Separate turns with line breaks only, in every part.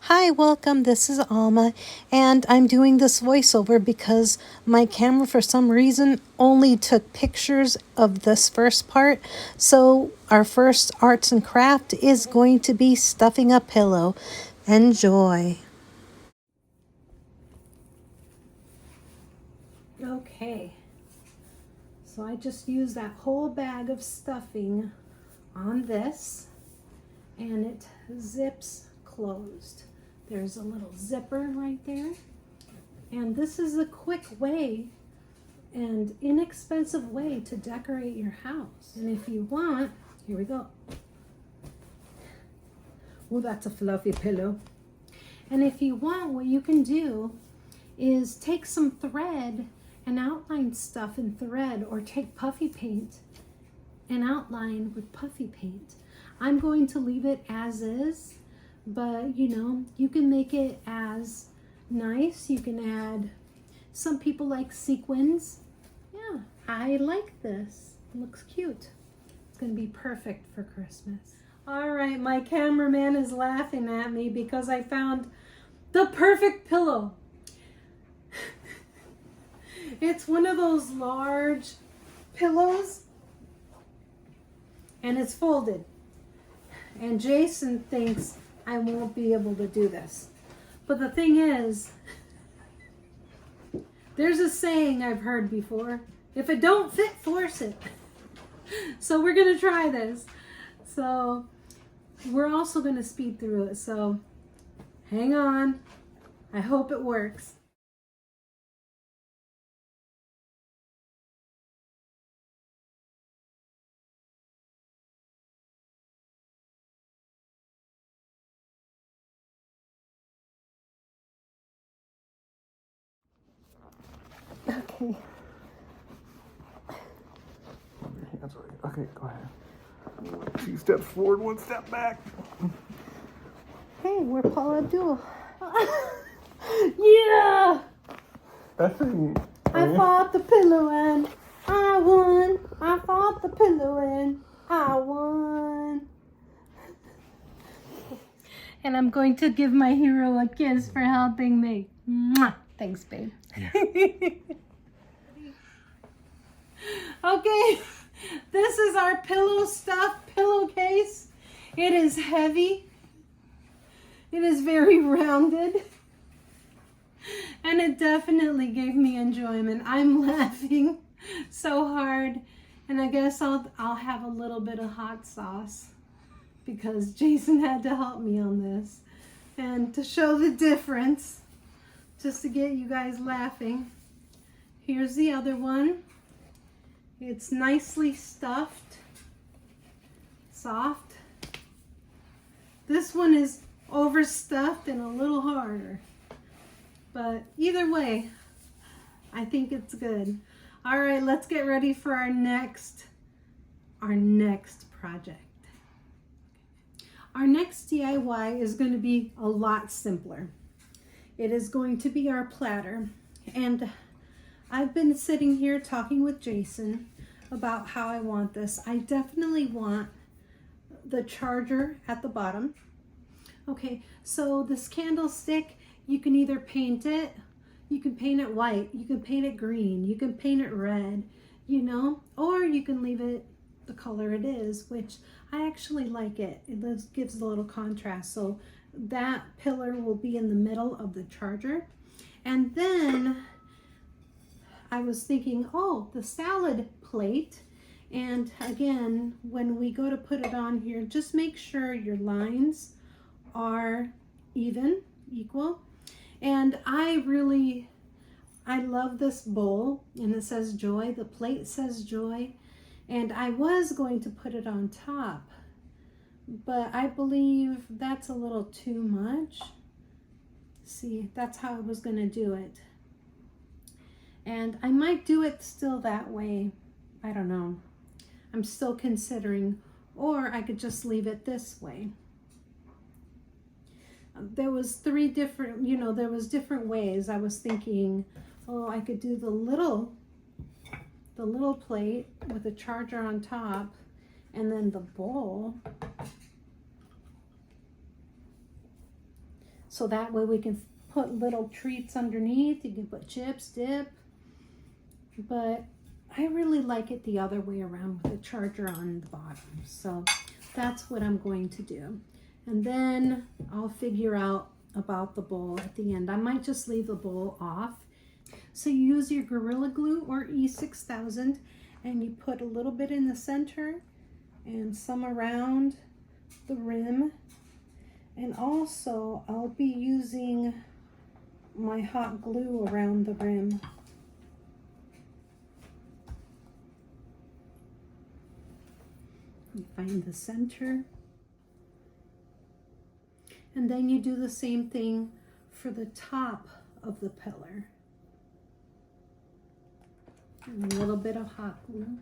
Hi, welcome. This is Alma, and I'm doing this voiceover because my camera, for some reason, only took pictures of this first part. So, our first arts and craft is going to be stuffing a pillow. Enjoy. Okay, so I just used that whole bag of stuffing on this, and it zips closed. There's a little zipper right there. And this is a quick way and inexpensive way to decorate your house. And if you want, here we go. Oh, that's a fluffy pillow. And if you want, what you can do is take some thread and outline stuff in thread, or take puffy paint and outline with puffy paint. I'm going to leave it as is, but you can make it as nice. You can add, some people like sequins. Yeah, I like this. It looks cute. It's gonna be perfect for Christmas. All right, my cameraman is laughing at me because I found the perfect pillow. It's one of those large pillows, and it's folded. And Jason thinks I won't be able to do this. But the thing is, there's a saying I've heard before: if it don't fit, force it. So we're gonna try this. So we're also gonna speed through it. So hang on. I hope it works. Okay.
Hands right. Okay, go ahead. 2 steps forward, 1 step back.
Hey, we're Paula Abdul. Yeah!
That thing.
I fought the pillow and I won. I fought the pillow and I won. And I'm going to give my hero a kiss for helping me. Mwah. Thanks, babe.
Yeah.
Okay, this is our pillow stuffed pillowcase. It is heavy. It is very rounded. And it definitely gave me enjoyment. I'm laughing so hard. And I guess I'll have a little bit of hot sauce because Jason had to help me on this. And to show the difference, just to get you guys laughing, here's the other one. It's nicely stuffed, soft. This one is overstuffed and a little harder. But either way, I think it's good. All right, let's get ready for our next project. Our next DIY is going to be a lot simpler. It is going to be our platter. And I've been sitting here talking with Jason about how I want this. I definitely want the charger at the bottom. Okay, so this candlestick, you can either paint it, you can paint it white, you can paint it green, you can paint it red, or you can leave it the color it is, which I actually like it. It gives a little contrast. So that pillar will be in the middle of the charger. And then I was thinking, oh, the salad plate. And again, when we go to put it on here, just make sure your lines are equal. And I love this bowl, and it says joy. The plate says joy. And I was going to put it on top, but I believe that's a little too much. See, that's how I was going to do it. And I might do it still that way. I don't know. I'm still considering, or I could just leave it this way. There was there was different ways. I was thinking, oh, I could do the little plate with a charger on top, and then the bowl. So that way we can put little treats underneath. You can put chips, dip. But I really like it the other way around with the charger on the bottom. So that's what I'm going to do. And then I'll figure out about the bowl at the end. I might just leave the bowl off. So you use your Gorilla Glue or E6000 and you put a little bit in the center and some around the rim. And also I'll be using my hot glue around the rim. You find the center. And then you do the same thing for the top of the pillar. And a little bit of hot glue.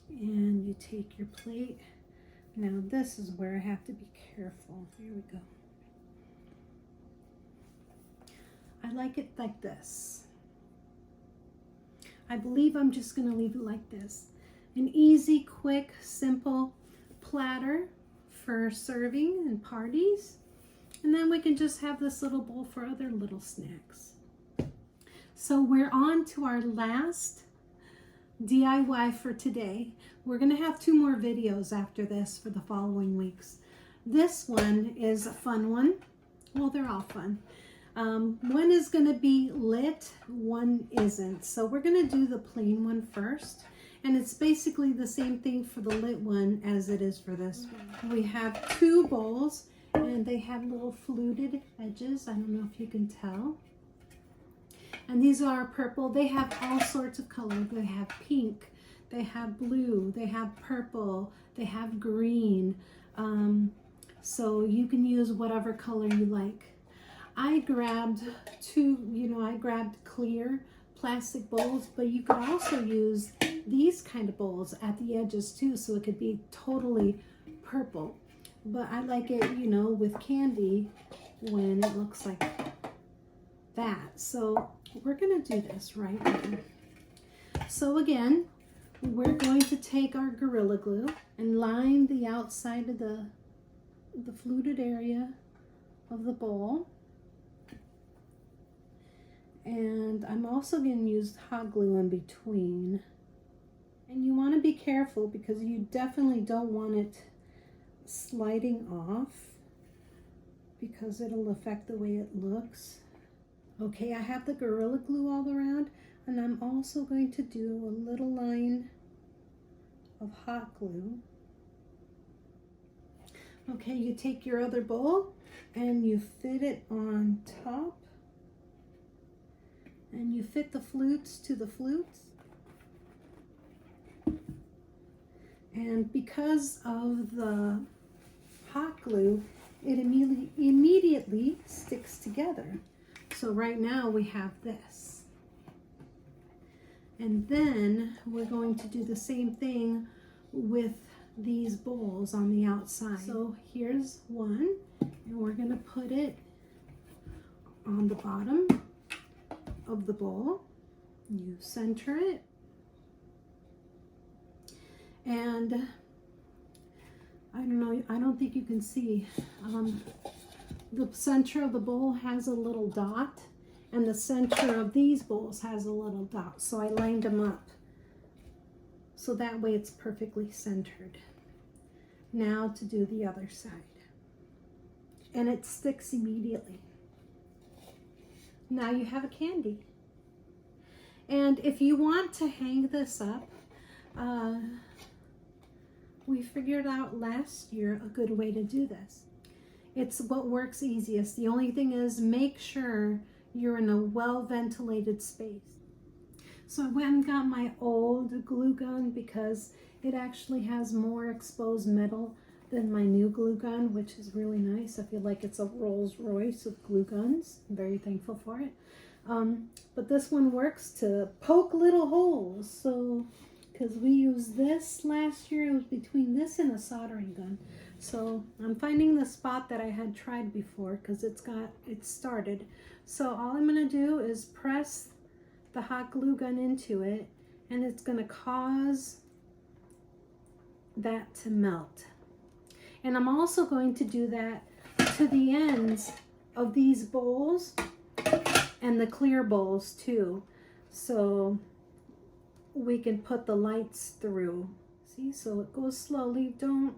And you take your plate. Now this is where I have to be careful. Here we go. I like it like this. I believe I'm just going to leave it like this. An easy, quick, simple platter for serving and parties. And then we can just have this little bowl for other little snacks. So we're on to our last DIY for today. We're going to have 2 more videos after this for the following weeks. This one is a fun one. Well, they're all fun. One is going to be lit, one isn't. So we're going to do the plain one first. And it's basically the same thing for the lit one as it is for this one. We have 2 bowls and they have little fluted edges. I don't know if you can tell. And these are purple. They have all sorts of color. They have pink, they have blue, they have purple, they have green. So you can use whatever color you like. I grabbed 2, I grabbed clear plastic bowls, but you could also use these kind of bowls at the edges too, so it could be totally purple. But I like it, with candy when it looks like that. So we're gonna do this right now. So again, we're going to take our Gorilla Glue and line the outside of the fluted area of the bowl. And I'm also going to use hot glue in between. And you want to be careful because you definitely don't want it sliding off because it'll affect the way it looks. Okay, I have the Gorilla Glue all around, and I'm also going to do a little line of hot glue. Okay, you take your other bowl and you fit it on top. And you fit the flutes to the flutes. And because of the hot glue, it immediately sticks together. So right now we have this. And then we're going to do the same thing with these bowls on the outside. So here's one, and we're going to put it on the bottom of the bowl. You center it, and I don't think you can see, the center of the bowl has a little dot and the center of these bowls has a little dot, so I lined them up so that way it's perfectly centered. Now to do the other side, and it sticks immediately. Now you have a candy. And if you want to hang this up, we figured out last year a good way to do this. It's what works easiest. The only thing is make sure you're in a well-ventilated space. So I went and got my old glue gun because it actually has more exposed metal than my new glue gun, which is really nice. I feel like it's a Rolls Royce of glue guns. I'm very thankful for it. But this one works to poke little holes. So, because we used this last year, it was between this and a soldering gun. So I'm finding the spot that I had tried before because it started. So all I'm gonna do is press the hot glue gun into it, and it's gonna cause that to melt. And I'm also going to do that to the ends of these bowls and the clear bowls too, so we can put the lights through. See, so it goes slowly. Don't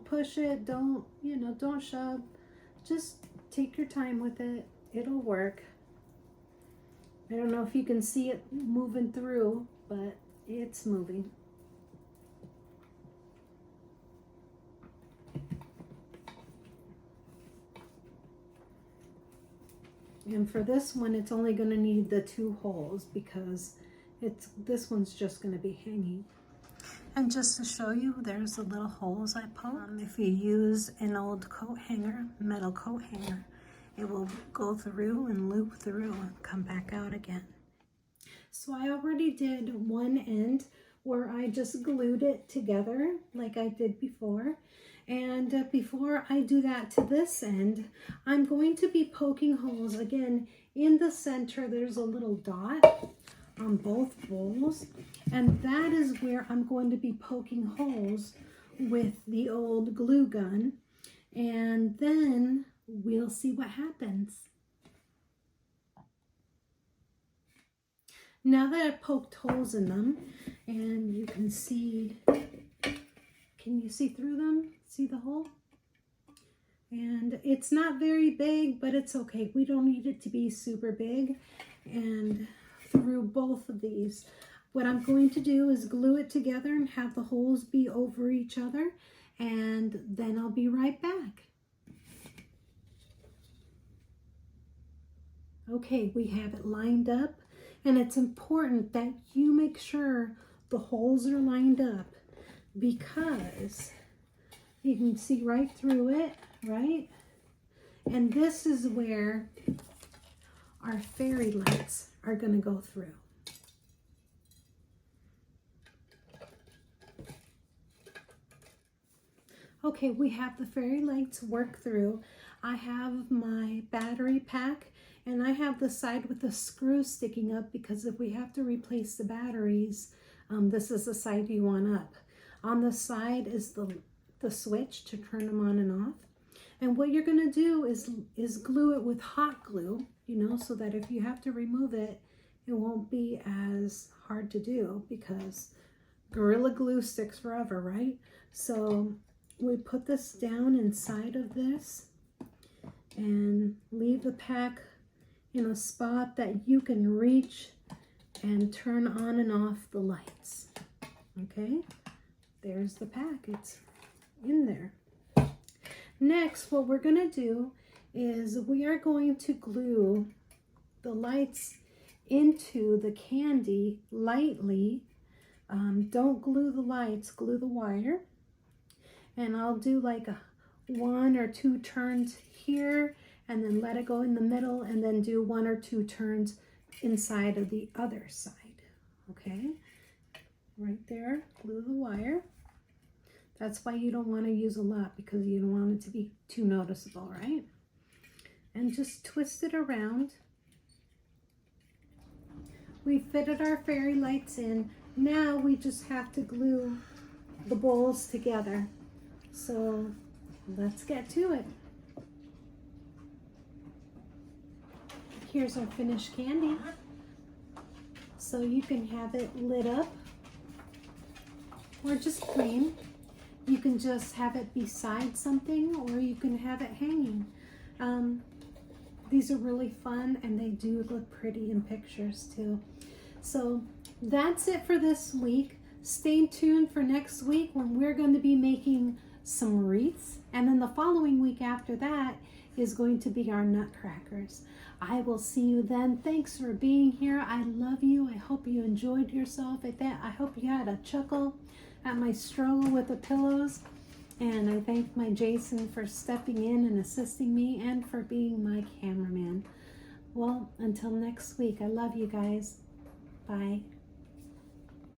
push it. Don't shove. Just take your time with it. It'll work. I don't know if you can see it moving through, but it's moving. And for this one, it's only going to need the 2 holes because this one's just going to be hanging. And just to show you, there's the little holes I poked. If you use an old coat hanger, metal coat hanger, it will go through and loop through and come back out again. So I already did one end where I just glued it together like I did before. And before I do that to this end, I'm going to be poking holes again. In the center, there's a little dot on both bowls, and that is where I'm going to be poking holes with the old glue gun, and then we'll see what happens. Now that I've poked holes in them, and you can see, can you see through them? See the hole? And it's not very big, but it's okay. We don't need it to be super big. And through both of these, what I'm going to do is glue it together and have the holes be over each other, and then I'll be right back. Okay, we have it lined up, and it's important that you make sure the holes are lined up because you can see right through it, right? And this is where our fairy lights are going to go through. Okay, we have the fairy lights work through. I have my battery pack, and I have the side with the screw sticking up because if we have to replace the batteries, this is the side you want up. On the side is the switch to turn them on and off. And what you're going to do is glue it with hot glue, so that if you have to remove it, it won't be as hard to do because Gorilla Glue sticks forever, right? So we put this down inside of this and leave the pack in a spot that you can reach and turn on and off the lights. Okay, there's the pack. It's in there. Next, what we're going to do is we are going to glue the lights into the candy lightly. Don't glue the lights, glue the wire. And I'll do like 1 or 2 turns here and then let it go in the middle and then do 1 or 2 turns inside of the other side. Okay, right there, glue the wire. That's why you don't want to use a lot because you don't want it to be too noticeable, right? And just twist it around. We fitted our fairy lights in. Now we just have to glue the bowls together. So let's get to it. Here's our finished candy. So you can have it lit up or just plain. You can just have it beside something or you can have it hanging. These are really fun and they do look pretty in pictures too. So that's it for this week. Stay tuned for next week when we're going to be making some wreaths, and then the following week after that is going to be our nutcrackers. I will see you then. Thanks for being here. I love you. I hope you enjoyed yourself. I hope you had a chuckle at my struggle with the pillows, and I thank my Jason for stepping in and assisting me and for being my cameraman. Well, until next week, I love you guys. Bye.